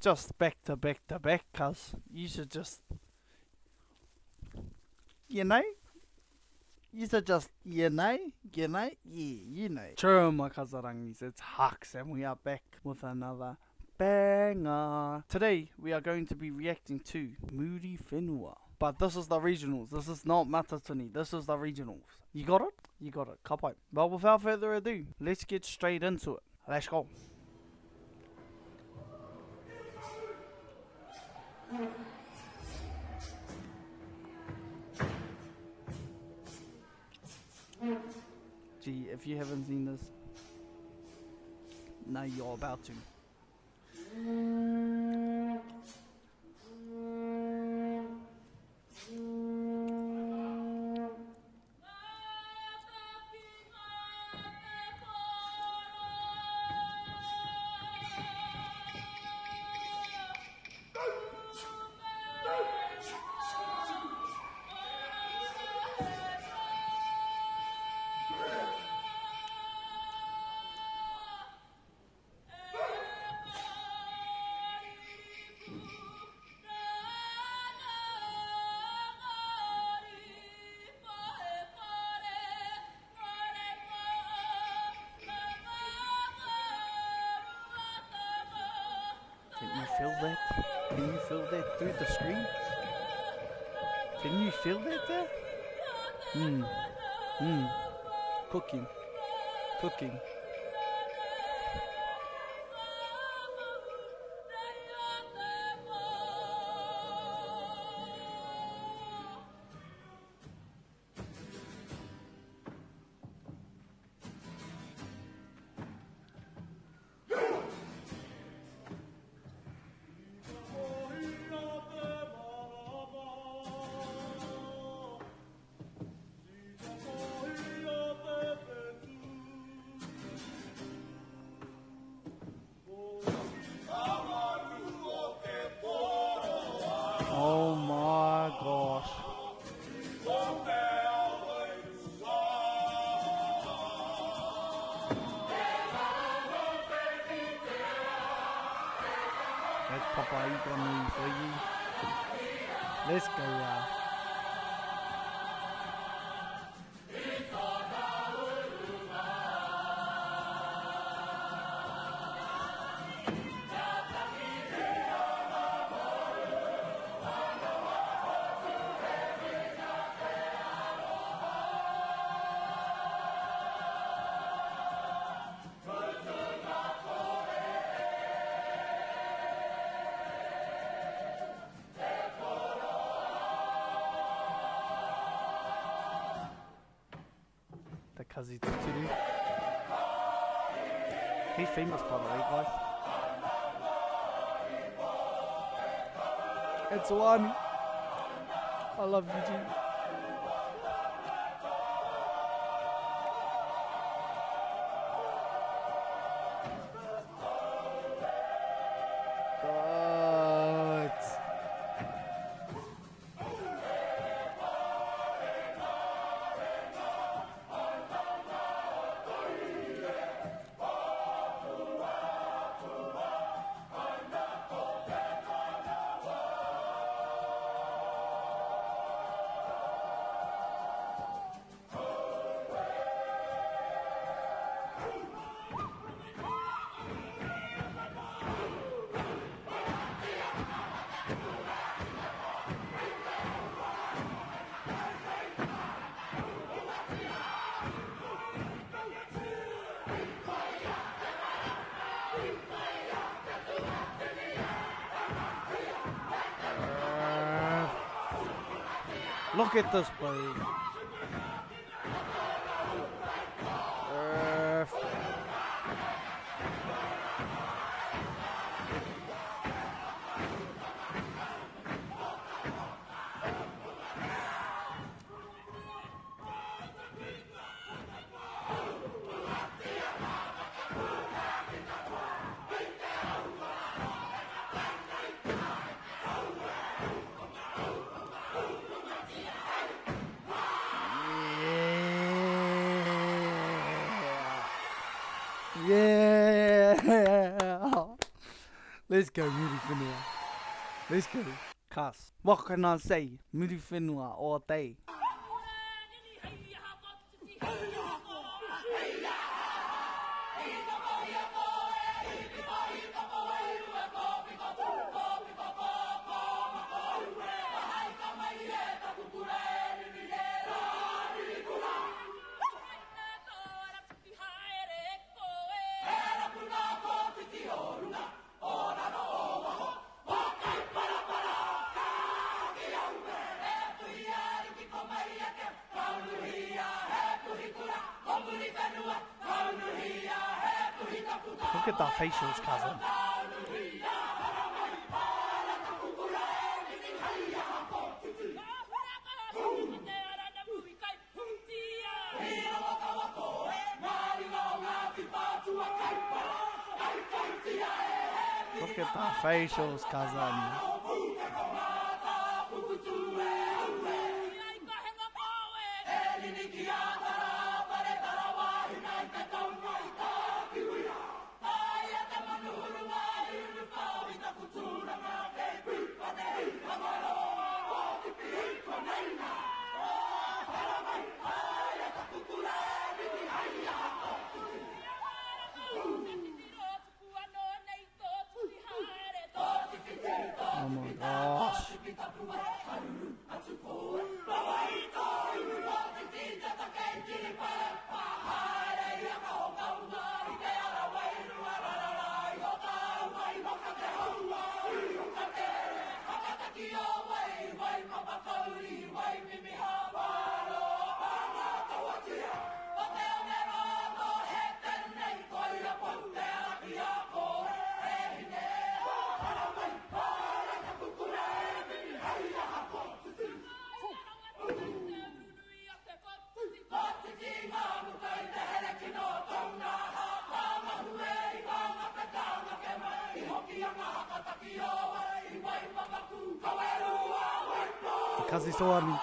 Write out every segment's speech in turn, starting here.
just back to back to back, cuz you should just, you know, you should just, yeah, you know. True, my Kazarangis, it's Hux, and we are back with another banger. Today, we are going to be reacting to Moody Whenua. But this is the regionals, this is not Matatuni, this is the regionals. You got it? You got it, kapai. But without further ado, let's get straight into it. Let's go. Gee, if you haven't seen this, now you're about to. Can you feel that? Can you feel that through the screen? Can you feel that there? Cooking. Cooking. Oh my gosh. That's Papa Igonu for you. Let's go, y'all. The Kazi Tuturu. He's famous, by the way, guys. It's Wami. I love you, G. Look at this, babe. Let's go, Muri Whenua. Let's go. Cuss. What can I say? Muri Whenua all day. Look at that facials, cousin. Look at that facials, cousin. Oh my gosh. Kasi soami.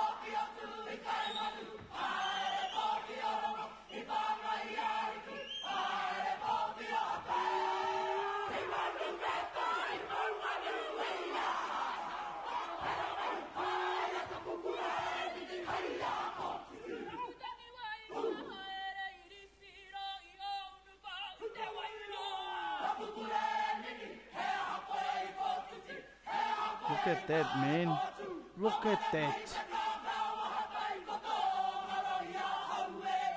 Look at that, man. Look at that.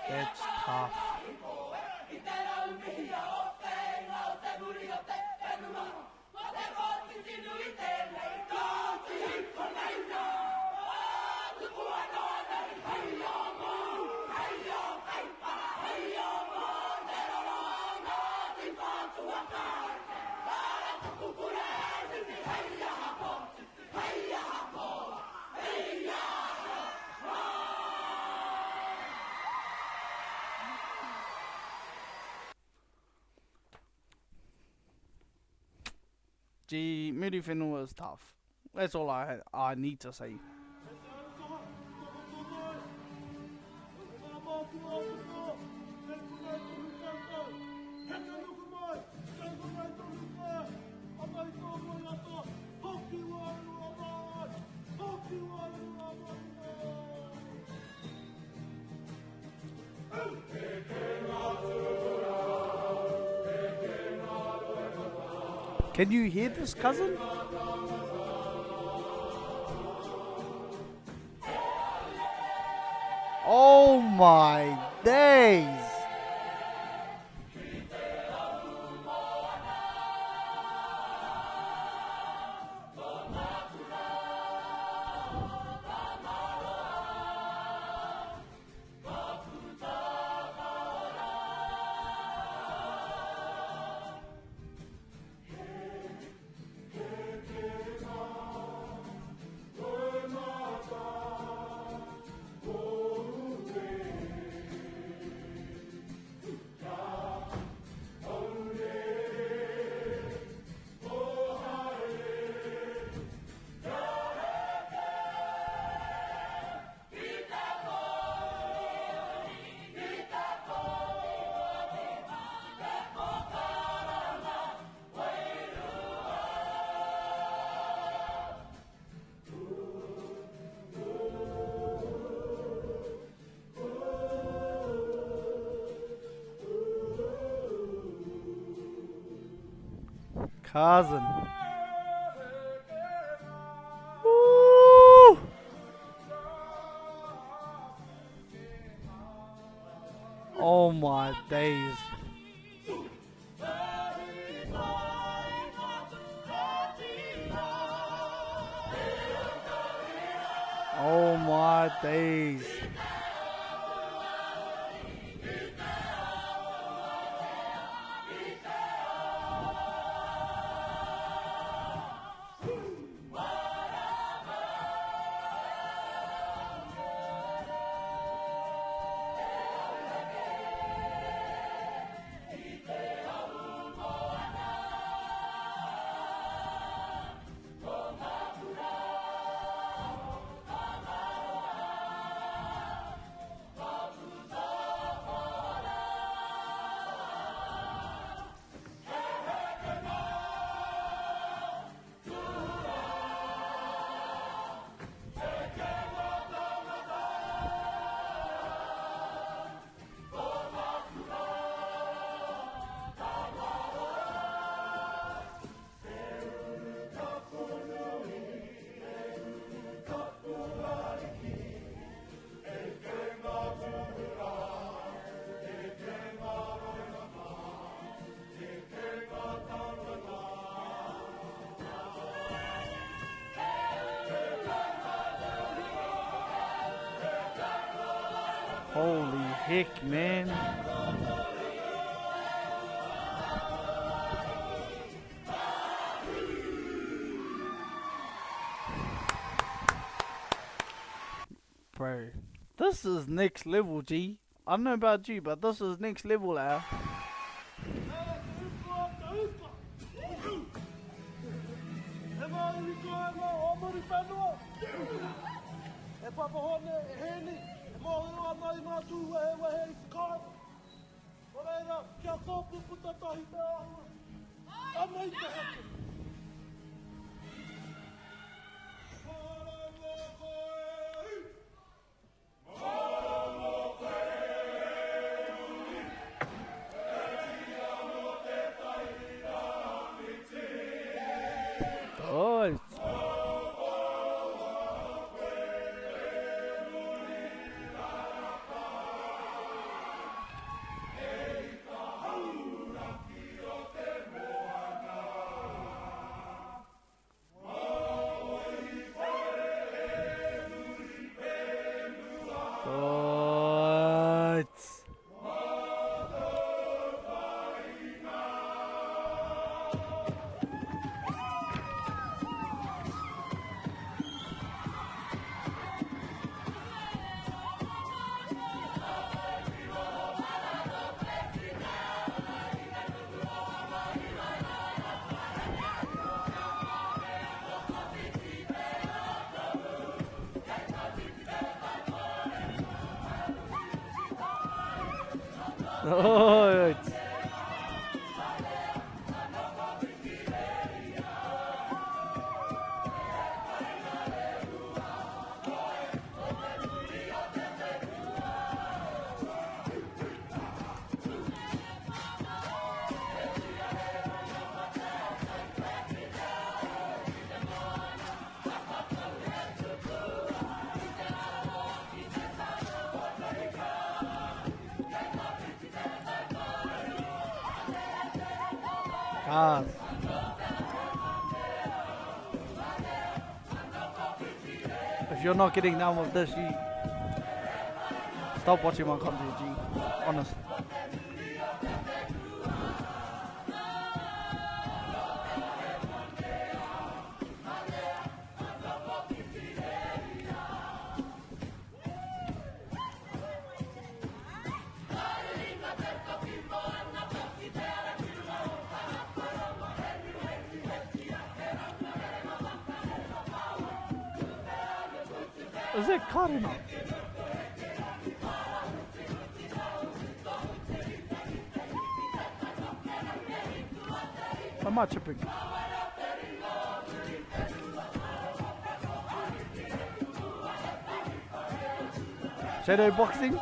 That's tough. Gee, Muri Whenua was tough. That's all I need to say. Can you hear this, cousin? Oh my days! cousin. Woo! Oh my days. Oh my days. Holy heck, man. Bro, this is next level, G. I don't know about you, but this is next level now. Oh, oh, God. If you're not getting down with this, you stop watching my content, G. Honest. Is it Karima? Am I tripping? Shadow boxing?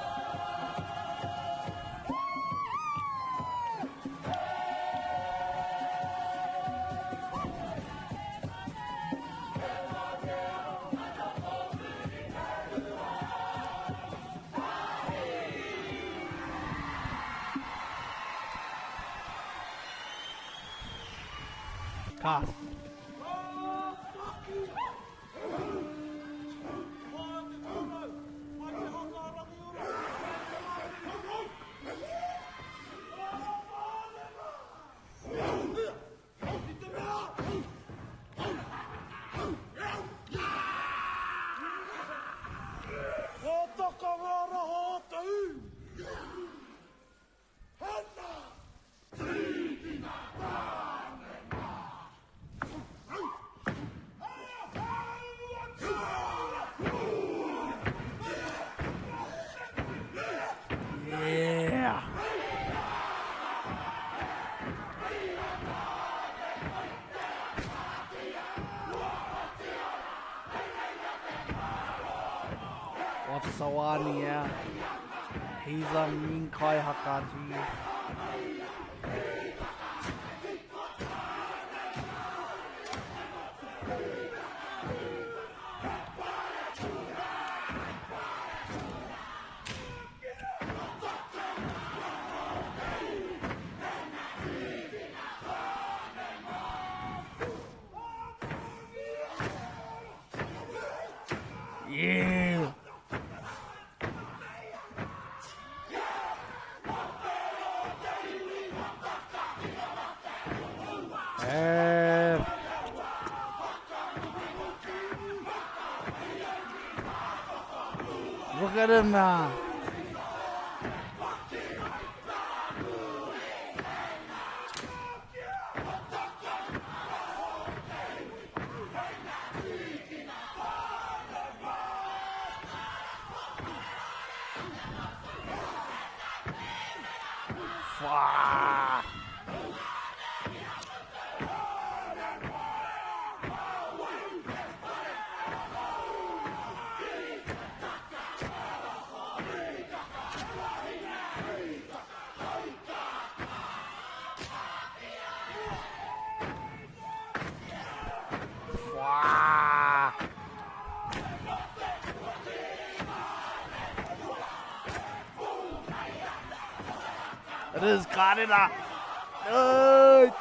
Tough. Yeah. Watsawaniya. Heizamin Kai Hakaji. Yeah. Look at him now. Fuck. It is Kaneda. No.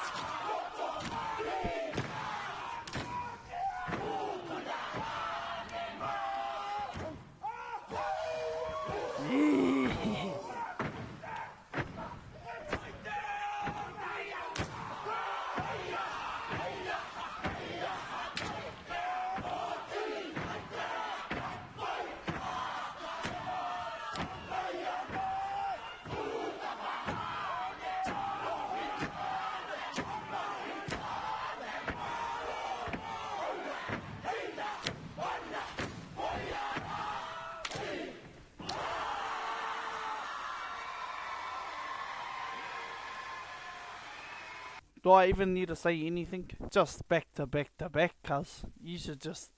Do I even need to say anything? Just back to back to back, cuz you should just,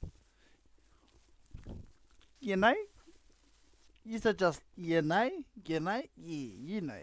you know? You should just, you know? Yeah, you know.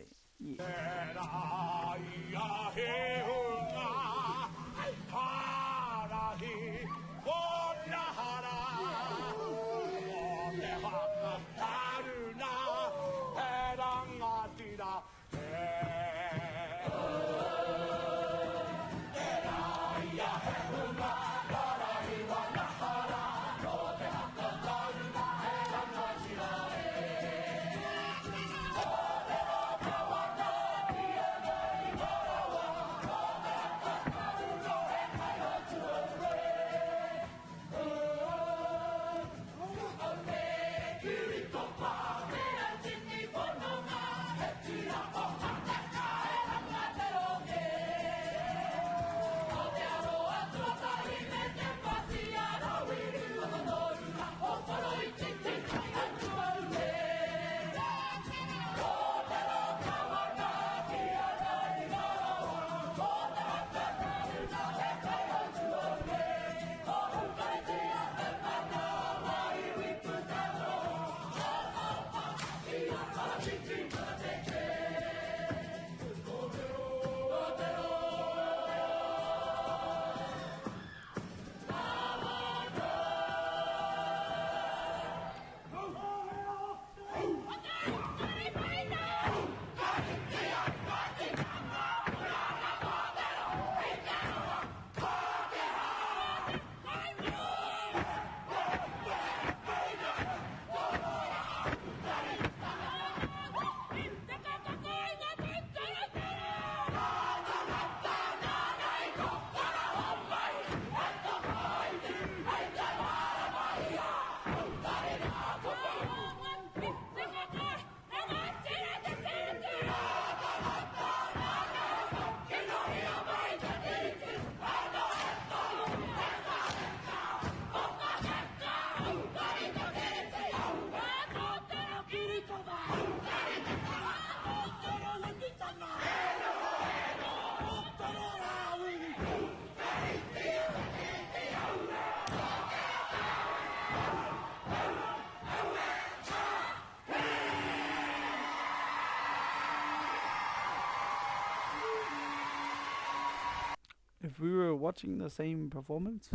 If we were watching the same performance,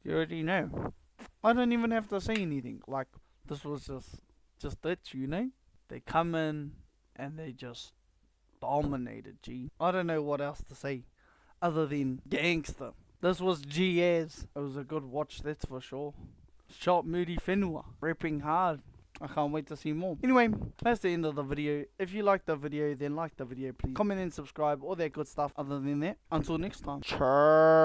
you already know. I don't even have to say anything. Like, this was just it, you know? They come in and they just dominated, G. I don't know what else to say other than gangster. This was G-Az. It was a good watch, that's for sure. Shot Moody Whenua, repping hard. I can't wait to see more. Anyway, that's the end of the video. If you liked the video, then like the video, please. Comment and subscribe, all that good stuff. Other than that, until next time. Sure.